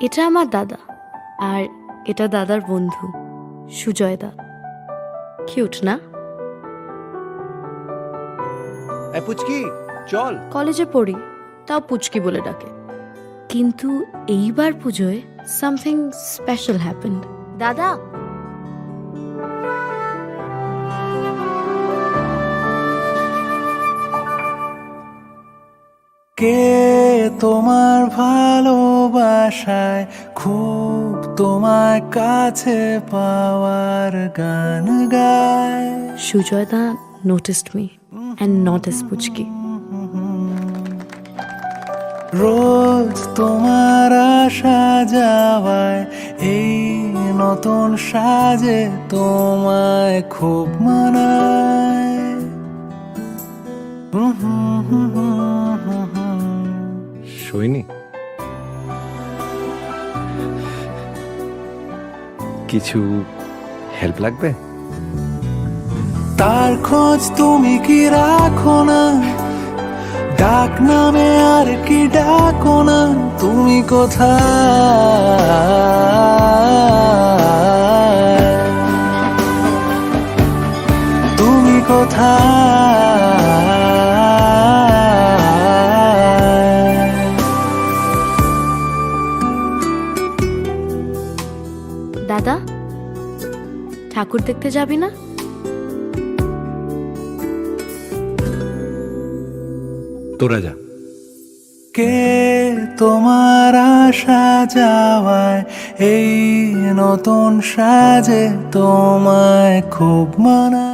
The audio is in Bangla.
এটা আমার দাদা, আর এটা দাদার বন্ধু সুজয় দা। কিউট না? পুচকি চল। কলেজে পড়ি, তাও পুচকি বলে ডাকে। কিন্তু এইবার পুজোয় সামথিং স্পেশাল হ্যাপেন্ড। দাদা, কে তোমার ভালোবাসায় খুব তোমার কাছে পাওয়ার গান গায়। সুজয় দা noticed me and not as পুচকি। রোজ তোমার আসা যাওয়ায় এই নতুন সাজে তোমায় খুব মানায়। সইনি কিছু হেল্প লাগবে? তার খোঁজ তুমি কি রাখো না? ডাক নামে আর কি ডাকো না? তুমি কোথায়? তুমি কোথায়? দাদা, ঠাকুর দেখতে যাবি না? তোরা যা। কে তোমার আসা যাওয়ায় এই নতুন সাজে তোমায় খুব মানায়।